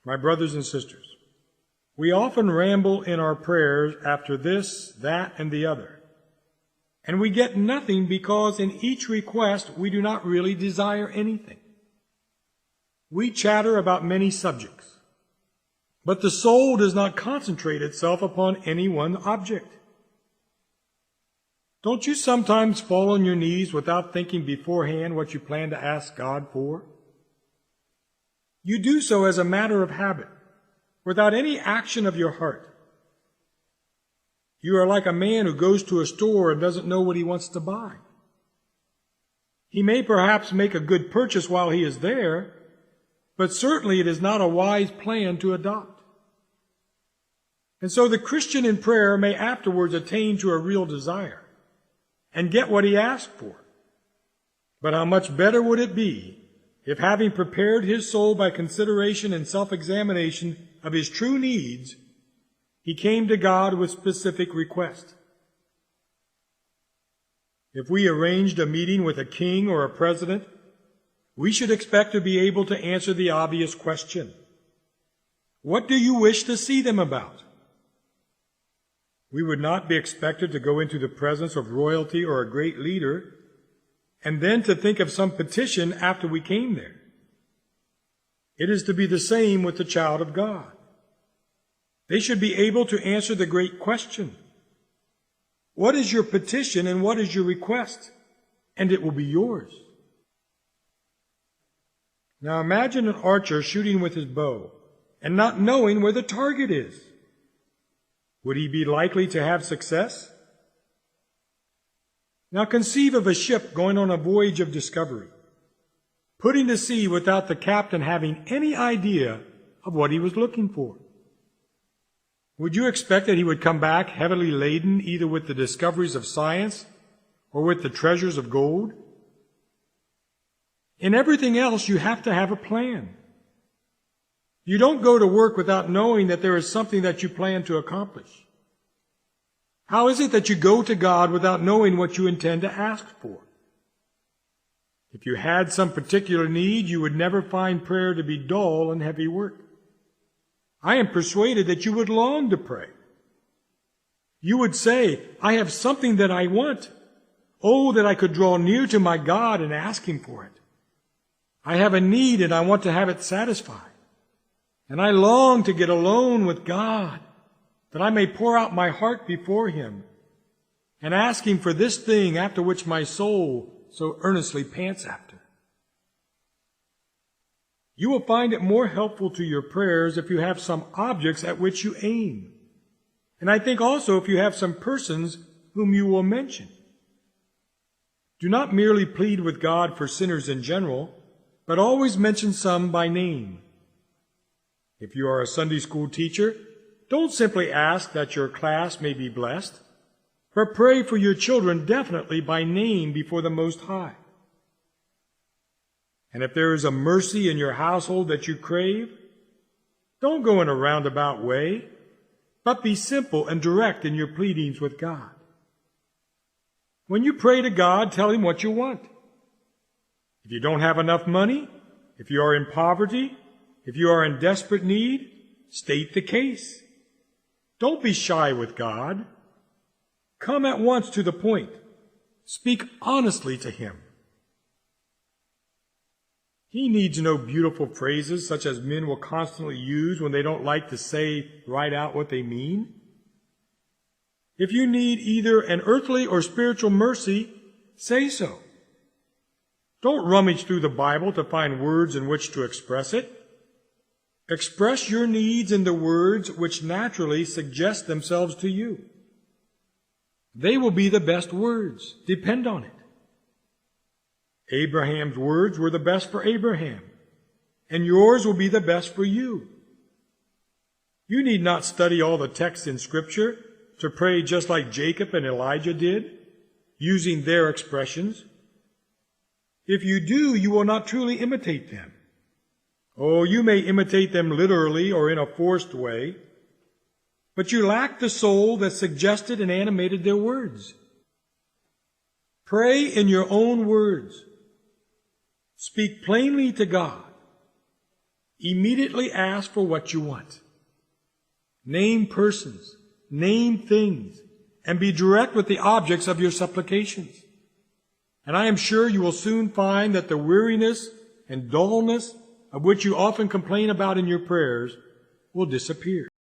My brothers and sisters, we often ramble in our prayers after this, that, and the other, and we get nothing because in each request we do not really desire anything. We chatter about many subjects, but the soul does not concentrate itself upon any one object. Don't you sometimes fall on your knees without thinking beforehand what you plan to ask God for? You do so as a matter of habit, without any action of your heart. You are like a man who goes to a store and doesn't know what he wants to buy. He may perhaps make a good purchase while he is there, but certainly it is not a wise plan to adopt. And so the Christian in prayer may afterwards attain to a real desire and get what he asked for. But how much better would it be if, having prepared his soul by consideration and self-examination of his true needs, he came to God with specific requests? If we arranged a meeting with a king or a president, we should expect to be able to answer the obvious question: what do you wish to see them about? We would not be expected to go into the presence of royalty or a great leader and then to think of some petition after we came there. It is to be the same with the child of God. They should be able to answer the great question: what is your petition and what is your request? And it will be yours. Now imagine an archer shooting with his bow and not knowing where the target is. Would he be likely to have success? Now conceive of a ship going on a voyage of discovery, putting to sea without the captain having any idea of what he was looking for. Would you expect that he would come back heavily laden either with the discoveries of science or with the treasures of gold? In everything else, you have to have a plan. You don't go to work without knowing that there is something that you plan to accomplish. How is it that you go to God without knowing what you intend to ask for? If you had some particular need, you would never find prayer to be dull and heavy work. I am persuaded that you would long to pray. You would say, I have something that I want. Oh, that I could draw near to my God and ask Him for it. I have a need and I want to have it satisfied. And I long to get alone with God, that I may pour out my heart before Him and ask Him for this thing after which my soul so earnestly pants after. You will find it more helpful to your prayers if you have some objects at which you aim. And I think also if you have some persons whom you will mention. Do not merely plead with God for sinners in general, but always mention some by name. If you are a Sunday school teacher, don't simply ask that your class may be blessed, but pray for your children definitely by name before the Most High. And if there is a mercy in your household that you crave, don't go in a roundabout way, but be simple and direct in your pleadings with God. When you pray to God, tell Him what you want. If you don't have enough money, if you are in poverty, if you are in desperate need, state the case. Don't be shy with God. Come at once to the point. Speak honestly to Him. He needs no beautiful phrases such as men will constantly use when they don't like to say right out what they mean. If you need either an earthly or spiritual mercy, say so. Don't rummage through the Bible to find words in which to express it. Express your needs in the words which naturally suggest themselves to you. They will be the best words. Depend on it. Abraham's words were the best for Abraham, and yours will be the best for you. You need not study all the texts in Scripture to pray just like Jacob and Elijah did, using their expressions. If you do, you will not truly imitate them. Oh, you may imitate them literally or in a forced way, but you lack the soul that suggested and animated their words. Pray in your own words. Speak plainly to God. Immediately ask for what you want. Name persons, name things, and be direct with the objects of your supplications. And I am sure you will soon find that the weariness and dullness of which you often complain about in your prayers will disappear.